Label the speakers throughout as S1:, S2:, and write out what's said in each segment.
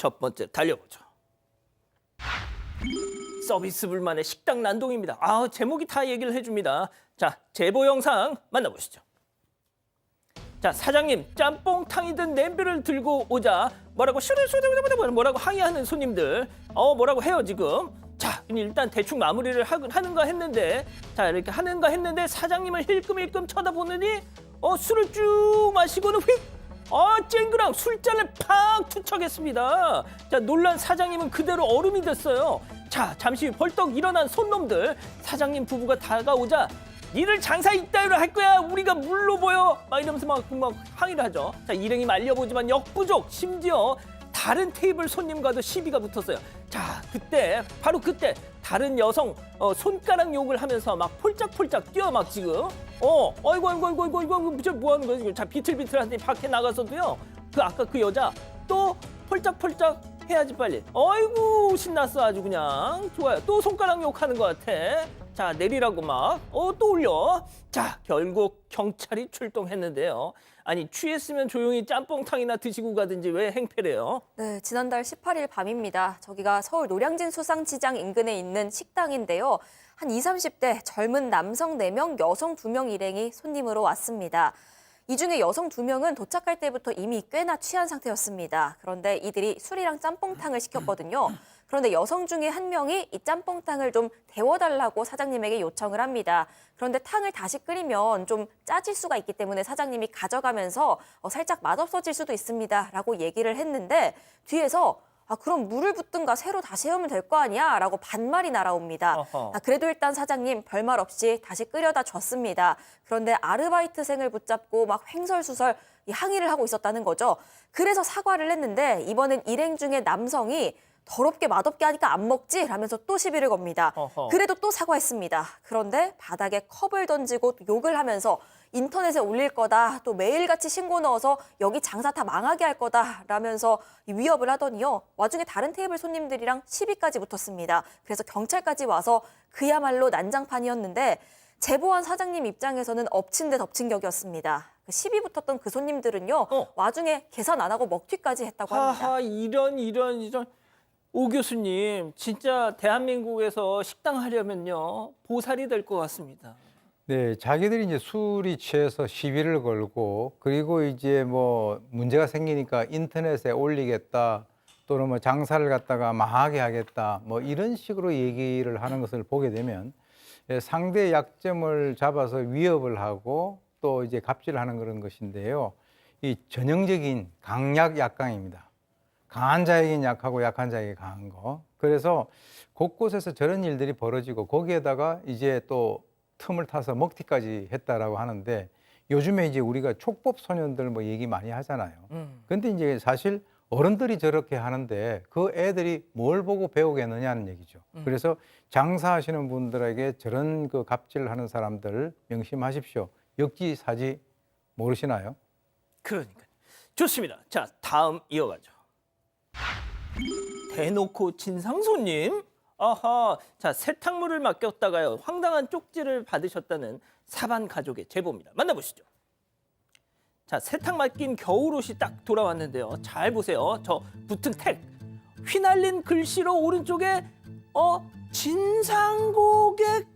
S1: 첫 번째 달려보죠. 서비스 불만의 식당 난동입니다. 제목이 다 얘기를 해줍니다. 자, 제보 영상 만나보시죠. 자, 사장님 짬뽕탕이든 냄비를 들고 오자 뭐라고 뭐라고 항의하는 손님들 뭐라고 해요 지금. 자, 일단 대충 마무리를 하는가 했는데 자 이렇게 하는가 했는데 사장님을 힐끔힐끔 쳐다보느니 술을 쭉 마시고는 휙 쨍그랑 술잔을 팍 투척했습니다. 자, 놀란 사장님은 그대로 얼음이 됐어요. 자, 잠시 후 벌떡 일어난 손놈들 사장님 부부가 다가오자 니를 장사 이따위로 할 거야 우리가 물로 보여 막 이러면서 막 항의를 하죠. 자, 일행이 말려보지만 역부족. 심지어 다른 테이블 손님과도 시비가 붙었어요. 자, 바로 그때 다른 여성 손가락 욕을 하면서 막 폴짝폴짝 뛰어 막 지금 아이고 저 뭐 하는 거야 지금. 자, 비틀비틀한데 밖에 나가서도요 아까 그 여자 또 폴짝폴짝 해야지 빨리. 아이고 신났어 아주 그냥. 좋아요. 또 손가락 욕하는 것 같아. 자, 내리라고 막 또 올려. 자, 결국 경찰이 출동했는데요. 아니, 취했으면 조용히 짬뽕탕이나 드시고 가든지 왜 행패래요?
S2: 네, 지난달 18일 밤입니다. 저기가 서울 노량진 수상시장 인근에 있는 식당인데요. 한 20, 30대 젊은 남성 4명, 여성 2명 일행이 손님으로 왔습니다. 이 중에 여성 2명은 도착할 때부터 이미 꽤나 취한 상태였습니다. 그런데 이들이 술이랑 짬뽕탕을 시켰거든요. 그런데 여성 중에 한 명이 이 짬뽕탕을 좀 데워달라고 사장님에게 요청을 합니다. 그런데 탕을 다시 끓이면 좀 짜질 수가 있기 때문에 사장님이 가져가면서 살짝 맛없어질 수도 있습니다 라고 얘기를 했는데 뒤에서 그럼 물을 붓든가 새로 다시 해오면 될 거 아니야? 라고 반말이 날아옵니다. 그래도 일단 사장님 별말 없이 다시 끓여다 줬습니다. 그런데 아르바이트생을 붙잡고 막 횡설수설 항의를 하고 있었다는 거죠. 그래서 사과를 했는데 이번엔 일행 중에 남성이 더럽게 맛없게 하니까 안 먹지? 라면서 또 시비를 겁니다. 그래도 또 사과했습니다. 그런데 바닥에 컵을 던지고 욕을 하면서 인터넷에 올릴 거다. 또 매일같이 신고 넣어서 여기 장사 다 망하게 할 거다. 라면서 위협을 하더니요. 와중에 다른 테이블 손님들이랑 시비까지 붙었습니다. 그래서 경찰까지 와서 그야말로 난장판이었는데 제보한 사장님 입장에서는 엎친 데 덮친 격이었습니다. 시비 붙었던 그 손님들은요. 와중에 계산 안 하고 먹튀까지 했다고 합니다.
S1: 이런. 오 교수님, 진짜 대한민국에서 식당 하려면요. 보살이 될 것 같습니다.
S3: 네, 자기들이 이제 술이 취해서 시비를 걸고 그리고 이제 뭐 문제가 생기니까 인터넷에 올리겠다 또는 뭐 장사를 갖다가 망하게 하겠다 뭐 이런 식으로 얘기를 하는 것을 보게 되면 상대의 약점을 잡아서 위협을 하고 또 이제 갑질을 하는 그런 것인데요. 이 전형적인 강약 약강입니다. 강한 자에겐 약하고 약한 자에게 강한 거. 그래서 곳곳에서 저런 일들이 벌어지고 거기에다가 이제 또 틈을 타서 먹튀까지 했다라고 하는데 요즘에 이제 우리가 촉법 소년들 뭐 얘기 많이 하잖아요. 근데 이제 사실 어른들이 저렇게 하는데 그 애들이 뭘 보고 배우겠느냐는 얘기죠. 그래서 장사하시는 분들에게 저런 그 갑질을 하는 사람들 명심하십시오. 역지사지 모르시나요?
S1: 그러니까요. 좋습니다. 자, 다음 이어가죠. 대놓고 진상 손님? 자, 세탁물을 맡겼다가요 황당한 쪽지를 받으셨다는 사반 가족의 제보입니다. 만나보시죠. 자, 세탁 맡긴 겨울옷이 딱 돌아왔는데요. 잘 보세요. 저 붙은 택 휘날린 글씨로 오른쪽에 진상고객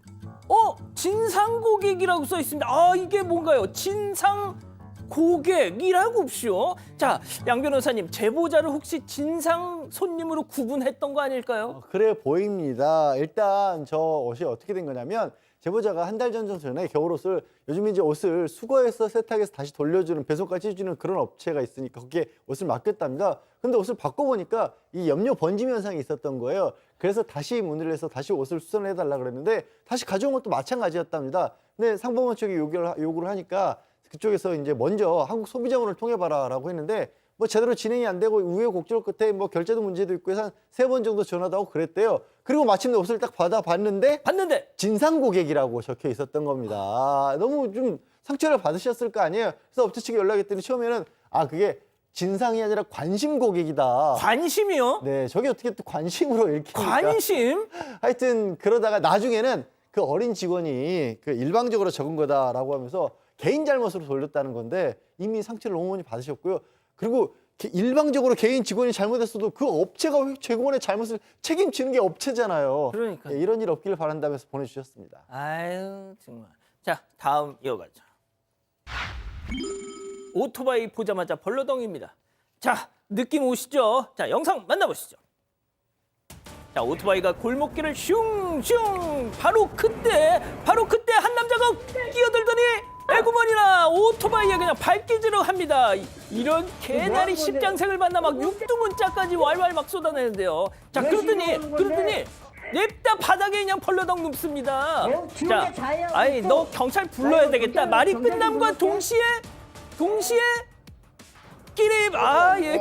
S1: 진상고객이라고 써 있습니다. 이게 뭔가요? 진상고객이라고 없이요. 자, 양 변호사님, 제보자를 혹시 진상 손님으로 구분했던 거 아닐까요?
S4: 그래 보입니다. 일단 저 옷이 어떻게 된 거냐면 제보자가 한 달 정도 전에 겨울옷을 요즘 이제 옷을 수거해서 세탁해서 다시 돌려주는 배송까지 해주는 그런 업체가 있으니까 거기에 옷을 맡겼답니다. 근데 옷을 바꿔보니까 이 염료 번짐 현상이 있었던 거예요. 그래서 다시 문의를 해서 다시 옷을 수선을 해달라 그랬는데 다시 가져온 것도 마찬가지였답니다. 근데 상법원 쪽이 요구를 하니까 그쪽에서 이제 먼저 한국 소비자원을 통해 봐라라고 했는데 뭐 제대로 진행이 안 되고 우여곡절 끝에 뭐 결제도 문제도 있고 해서 한 3번 정도 전화도 하고 그랬대요. 그리고 마침내 옷을 딱 받았는데 진상 고객이라고 적혀 있었던 겁니다. 너무 좀 상처를 받으셨을 거 아니에요. 그래서 업체 측에 연락했더니 처음에는 그게 진상이 아니라 관심 고객이다.
S1: 관심이요?
S4: 네, 저게 어떻게 또 관심으로 읽힙니까?
S1: 관심?
S4: 하여튼 그러다가 나중에는 그 어린 직원이 그 일방적으로 적은 거다라고 하면서 개인 잘못으로 돌렸다는 건데 이미 상처를 너무 많이 받으셨고요. 그리고 일방적으로 개인 직원이 잘못했어도 그 업체가 직원의 잘못을 책임지는 게 업체잖아요.
S1: 그러니까요.
S4: 예, 이런 일 없기를 바란다면서 보내주셨습니다.
S1: 아유 정말. 자 다음 이어가죠. 오토바이 보자마자 벌러덩입니다. 자 느낌 오시죠? 자 영상 만나보시죠. 자 오토바이가 골목길을 슝슝 바로 그때 한 남자가 끼어들더니 애구머니나 오토바이에 그냥 발기질을 합니다. 이런 개나리 십장생을 만나 막 육두문자까지 왈왈 막 쏟아내는데요. 자 그러더니 냅다 바닥에 그냥 벌러덩 눕습니다. 자, 아이 너 경찰 불러야 되겠다. 말이 끝남과 동시에 기립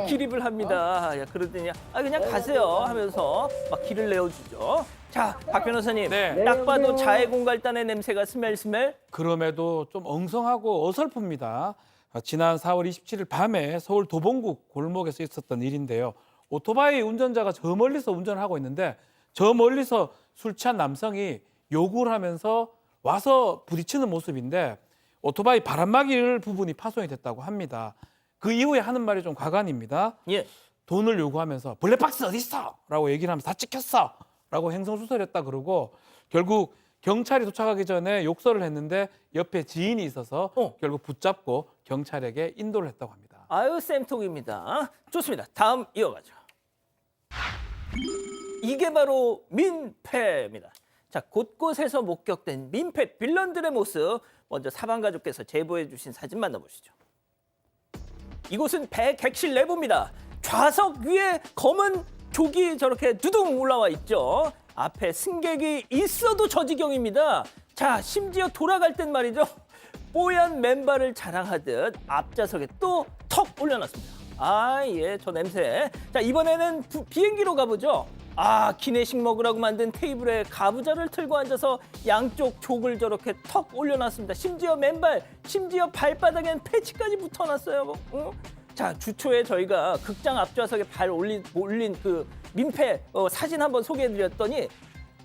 S1: 기립을 합니다. 야 그러더니 그냥 가세요 하면서 막 길을 내어주죠. 자 박 변호사님
S5: 네.
S1: 딱 봐도 자해 공갈단의 냄새가 스멜.
S5: 그럼에도 좀 엉성하고 어설픕니다. 지난 4월 27일 밤에 서울 도봉구 골목에서 있었던 일인데요. 오토바이 운전자가 저 멀리서 운전을 하고 있는데 저 멀리서 술 취한 남성이 욕을 하면서 와서 부딪히는 모습인데 오토바이 바람막이 부분이 파손이 됐다고 합니다. 그 이후에 하는 말이 좀 과간입니다.
S1: 예.
S5: 돈을 요구하면서 블랙박스 어디 있어? 라고 얘기를 하면서 다 찍혔어. 라고 행성수설했다 그러고 결국 경찰이 도착하기 전에 욕설을 했는데 옆에 지인이 있어서 결국 붙잡고 경찰에게 인도를 했다고 합니다.
S1: 아유 쌤통입니다. 좋습니다. 다음 이어가죠. 이게 바로 민폐입니다. 자 곳곳에서 목격된 민폐 빌런들의 모습 먼저 사방 가족께서 제보해 주신 사진 만나보시죠. 이곳은 배객실 내부입니다. 좌석 위에 검은 족이 저렇게 두둥 올라와 있죠. 앞에 승객이 있어도 저 지경입니다. 자 심지어 돌아갈 땐 말이죠. 뽀얀 맨발을 자랑하듯 앞좌석에 또 턱 올려놨습니다. 저 냄새. 자 이번에는 비행기로 가보죠. 기내식 먹으라고 만든 테이블에 가부좌를 틀고 앉아서 양쪽 족을 저렇게 턱 올려놨습니다. 심지어 맨발, 심지어 발바닥엔 패치까지 붙어놨어요. 자 주초에 저희가 극장 앞좌석에 발 올린 그 민폐 사진 한번 소개해드렸더니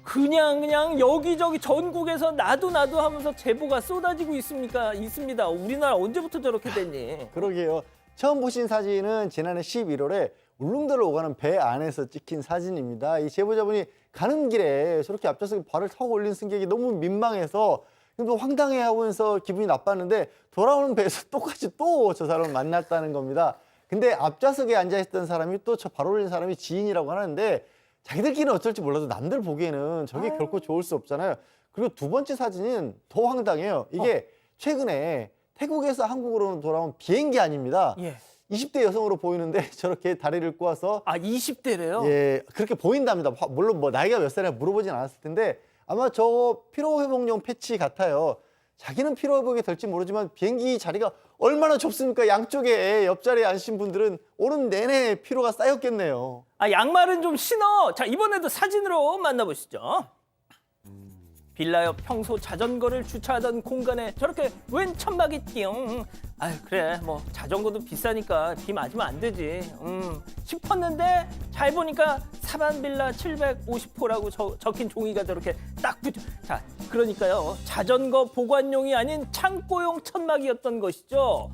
S1: 그냥 여기저기 전국에서 나도 하면서 제보가 쏟아지고 있습니다. 우리나라 언제부터 저렇게 됐니?
S4: 그러게요. 처음 보신 사진은 지난해 11월에 울릉도를 오가는 배 안에서 찍힌 사진입니다. 이 제보자분이 가는 길에 저렇게 앞좌석에 발을 턱 올린 승객이 너무 민망해서 또 황당해하면서 기분이 나빴는데 돌아오는 배에서 똑같이 또 저 사람을 만났다는 겁니다. 근데 앞좌석에 앉아있던 사람이 또 저 발 올린 사람이 지인이라고 하는데 자기들끼리는 어쩔지 몰라도 남들 보기에는 저게 결코 좋을 수 없잖아요. 그리고 두 번째 사진은 더 황당해요. 이게 최근에 태국에서 한국으로 돌아온 비행기 아닙니다.
S1: 예.
S4: 20대 여성으로 보이는데 저렇게 다리를 꼬아서
S1: 20대래요?
S4: 예, 그렇게 보인답니다. 물론 뭐 나이가 몇 살이냐 물어보진 않았을 텐데 아마 저 피로회복용 패치 같아요. 자기는 피로회복이 될지 모르지만 비행기 자리가 얼마나 좁습니까? 양쪽에 옆자리에 앉으신 분들은 오는 내내 피로가 쌓였겠네요.
S1: 양말은 좀 신어. 자 이번에도 사진으로 만나보시죠. 빌라 옆 평소 자전거를 주차하던 공간에 저렇게 웬 천막이 띵. 그래 뭐 자전거도 비싸니까 비 맞으면 안 되지 싶었는데 잘 보니까 사반빌라 750호라고 적힌 종이가 저렇게 딱 붙어. 자 그러니까요 자전거 보관용이 아닌 창고용 천막이었던 것이죠.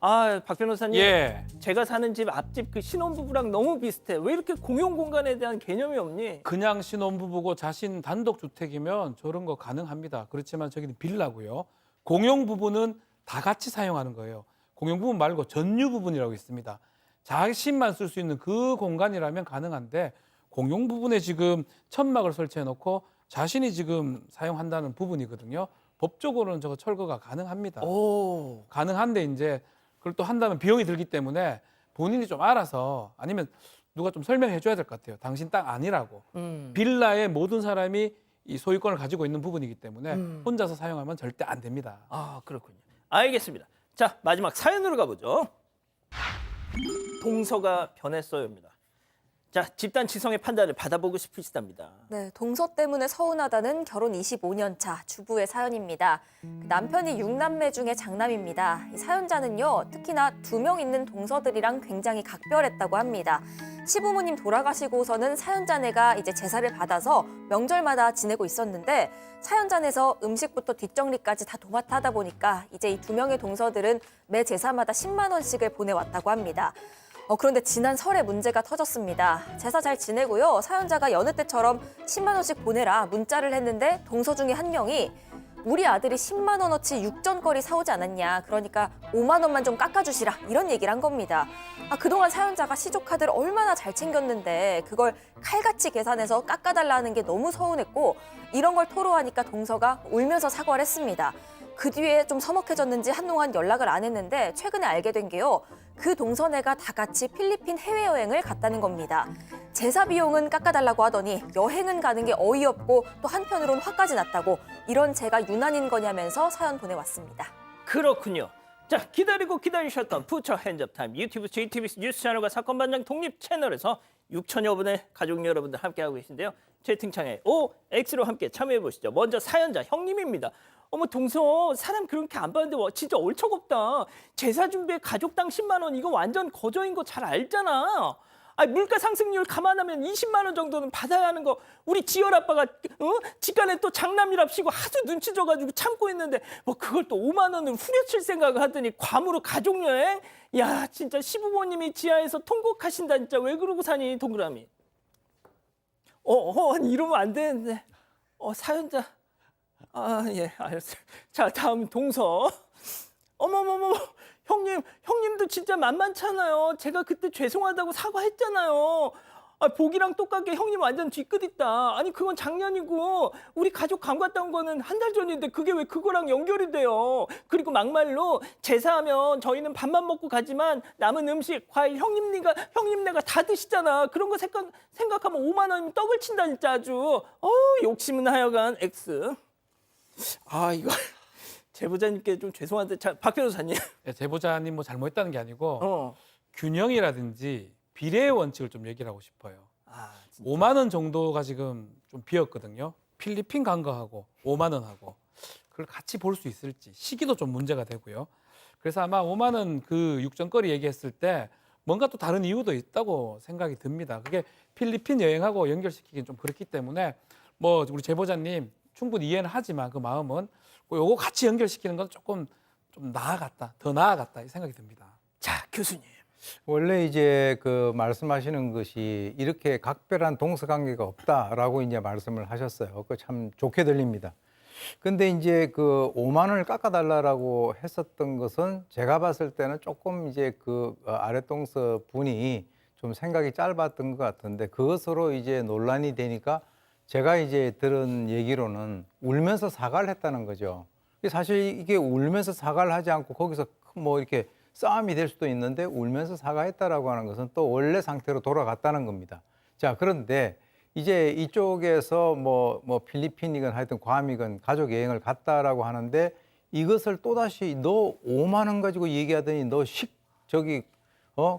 S1: 박 변호사님,
S5: 예.
S1: 제가 사는 집 앞집 그 신혼부부랑 너무 비슷해. 왜 이렇게 공용 공간에 대한 개념이 없니?
S5: 그냥 신혼부부고 자신 단독주택이면 저런 거 가능합니다. 그렇지만 저기는 빌라고요. 공용부부는 다 같이 사용하는 거예요. 공용부분 말고 전유부분이라고 있습니다. 자신만 쓸 수 있는 그 공간이라면 가능한데 공용부분에 지금 천막을 설치해놓고 자신이 지금 사용한다는 부분이거든요. 법적으로는 저거 철거가 가능합니다. 가능한데 이제 그걸 또 한다면 비용이 들기 때문에 본인이 좀 알아서 아니면 누가 좀 설명해 줘야 될 것 같아요. 당신 땅 아니라고. 빌라의 모든 사람이 이 소유권을 가지고 있는 부분이기 때문에 혼자서 사용하면 절대 안 됩니다.
S1: 그렇군요. 알겠습니다. 자 마지막 사연으로 가보죠. 동서가 변했어요입니다. 자 집단 지성의 판단을 받아보고 싶으시답니다.
S2: 네, 동서 때문에 서운하다는 결혼 25년 차 주부의 사연입니다. 남편이 6남매 중에 장남입니다. 이 사연자는요, 특히나 2명 있는 동서들이랑 굉장히 각별했다고 합니다. 시부모님 돌아가시고서는 사연자네가 이제 제사를 받아서 명절마다 지내고 있었는데 사연자네에서 음식부터 뒷정리까지 다 도맡아 하다 보니까 이제 이 2명의 동서들은 매 제사마다 10만 원씩을 보내왔다고 합니다. 그런데 지난 설에 문제가 터졌습니다. 제사 잘 지내고요. 사연자가 여느 때처럼 10만 원씩 보내라 문자를 했는데 동서 중에 한 명이 우리 아들이 10만 원어치 육전거리 사오지 않았냐. 그러니까 5만 원만 좀 깎아주시라. 이런 얘기를 한 겁니다. 그동안 사연자가 시조카드를 얼마나 잘 챙겼는데 그걸 칼같이 계산해서 깎아달라는 게 너무 서운했고 이런 걸 토로하니까 동서가 울면서 사과를 했습니다. 그 뒤에 좀 서먹해졌는지 한동안 연락을 안 했는데 최근에 알게 된 게요. 그 동서네가 다 같이 필리핀 해외여행을 갔다는 겁니다. 제사 비용은 깎아달라고 하더니 여행은 가는 게 어이없고 또 한편으론 화까지 났다고 이런 제가 유난인 거냐면서 사연 보내왔습니다.
S1: 그렇군요. 자, 기다리고 기다리셨던 부처 핸즈업 타임 유튜브 JTBC 뉴스 채널과 사건 반장 독립 채널에서 6천여 분의 가족 여러분들 함께하고 계신데요. 채팅창에 OX로 함께 참여해 보시죠. 먼저 사연자 형님입니다. 어머 동서 사람 그렇게 안 봤는데 진짜 얼척없다. 제사 준비에 가족당 10만 원 이거 완전 거저인 거 잘 알잖아. 물가 상승률 감안하면 20만 원 정도는 받아야 하는 거 우리 지열 아빠가 직간에 또 장남이랍시고 하도 눈치 줘가지고 참고 있는데 뭐 그걸 또 5만 원을 후려칠 생각을 하더니 괌으로 가족여행? 야 진짜 시부모님이 지하에서 통곡하신다 진짜. 왜 그러고 사니 동그라미. 아니 이러면 안 되는데. 사연자. 예, 알았어요. 자, 다음 동서. 어머머머, 형님도 진짜 만만찮아요. 제가 그때 죄송하다고 사과했잖아요. 보기랑 똑같게 형님 완전 뒤끝 있다. 아니, 그건 작년이고, 우리 가족 감 갔다 온 거는 한 달 전인데, 그게 왜 그거랑 연결이 돼요? 그리고 막말로, 제사하면 저희는 밥만 먹고 가지만, 남은 음식, 과일 형님네가 다 드시잖아. 그런 거 생각하면 5만 원이면 떡을 친다, 진짜 아주. 욕심은 하여간 X. 이거 제보자님께 좀 죄송한데, 자, 박 변호사님.
S5: 제보자님 뭐 잘못했다는 게 아니고 균형이라든지 비례의 원칙을 좀 얘기를 하고 싶어요.
S1: 진짜.
S5: 5만 원 정도가 지금 좀 비었거든요. 필리핀 간 거하고 5만 원하고 그걸 같이 볼 수 있을지 시기도 좀 문제가 되고요. 그래서 아마 5만 원 그 육전거리 얘기했을 때 뭔가 또 다른 이유도 있다고 생각이 듭니다. 그게 필리핀 여행하고 연결시키긴 좀 그렇기 때문에 뭐 우리 제보자님 충분히 이해는 하지만 그 마음은 요거 같이 연결시키는 건 조금 좀 더 나아갔다 이 생각이 듭니다.
S1: 자, 교수님.
S3: 원래 이제 그 말씀하시는 것이 이렇게 각별한 동서관계가 없다라고 이제 말씀을 하셨어요. 그 참 좋게 들립니다. 근데 이제 그 5만 원을 깎아달라고 했었던 것은 제가 봤을 때는 조금 이제 그 아랫동서 분이 좀 생각이 짧았던 것 같은데 그것으로 이제 논란이 되니까 제가 이제 들은 얘기로는 울면서 사과를 했다는 거죠. 사실 이게 울면서 사과를 하지 않고 거기서 뭐 이렇게 싸움이 될 수도 있는데 울면서 사과했다라고 하는 것은 또 원래 상태로 돌아갔다는 겁니다. 자, 그런데 이제 이쪽에서 뭐 필리핀이건 하여튼 괌이건 가족 여행을 갔다라고 하는데 이것을 또다시 너 5만 원 가지고 얘기하더니 너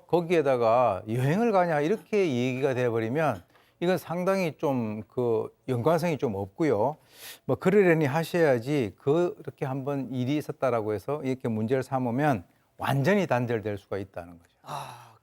S3: 거기에다가 여행을 가냐 이렇게 얘기가 돼버리면 이건 상당히 좀 그 연관성이 좀 없고요. 뭐 그러려니 하셔야지 그렇게 한번 일이 있었다라고 해서 이렇게 문제를 삼으면 완전히 단절될 수가 있다는 거죠.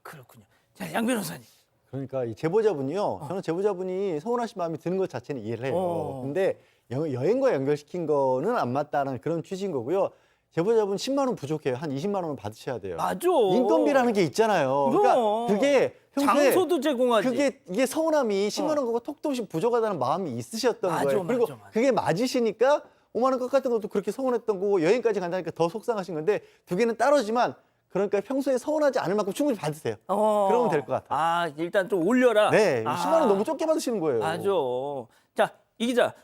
S1: 그렇군요. 자, 양 변호사님.
S4: 그러니까 이 제보자분이요. 저는 제보자분이 서운하신 마음이 드는 것 자체는 이해를 해요. 근데 여행과 연결시킨 거는 안 맞다는 그런 취지인 거고요. 제보자분 10만 원 부족해요. 한 20만 원은 받으셔야 돼요.
S1: 맞아.
S4: 인건비라는 게 있잖아요.
S1: 그럼.
S4: 그러니까 그게 평소에
S1: 장소도 제공하지.
S4: 이게 서운함이 10만 원 갖고 톡도 없이 부족하다는 마음이 있으셨던
S1: 맞아,
S4: 거예요. 그리고
S1: 맞아.
S4: 그게 맞으시니까 5만 원 깎았던 것도 그렇게 서운했던 거고 여행까지 간다니까 더 속상하신 건데 두 개는 따로지만 그러니까 평소에 서운하지 않을 만큼 충분히 받으세요. 그러면 될 것 같아요.
S1: 일단 좀 올려라.
S4: 네, 10만 원 너무 적게 받으시는 거예요.
S1: 맞아. 자, 이 기자.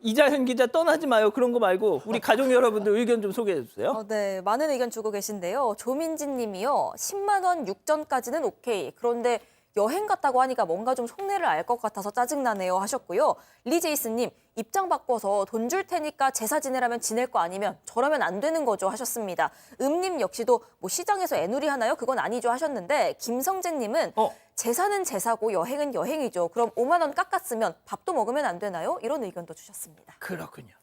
S1: 이자현 기자 떠나지 마요. 그런 거 말고 우리 가족 여러분들 의견 좀 소개해 주세요.
S2: 네, 많은 의견 주고 계신데요. 조민진 님이요. 10만 원 육전까지는 오케이. 그런데 여행 갔다고 하니까 뭔가 좀 속내를 알 것 같아서 짜증나네요 하셨고요. 리제이슨 님, 입장 바꿔서 돈 줄 테니까 제사 지내라면 지낼 거 아니면 저라면 안 되는 거죠 하셨습니다. 님 역시도 뭐 시장에서 애누리 하나요? 그건 아니죠 하셨는데 김성재 님은 제사는 제사고 여행은 여행이죠. 그럼 5만 원 깎았으면 밥도 먹으면 안 되나요? 이런 의견도 주셨습니다.
S1: 그렇군요.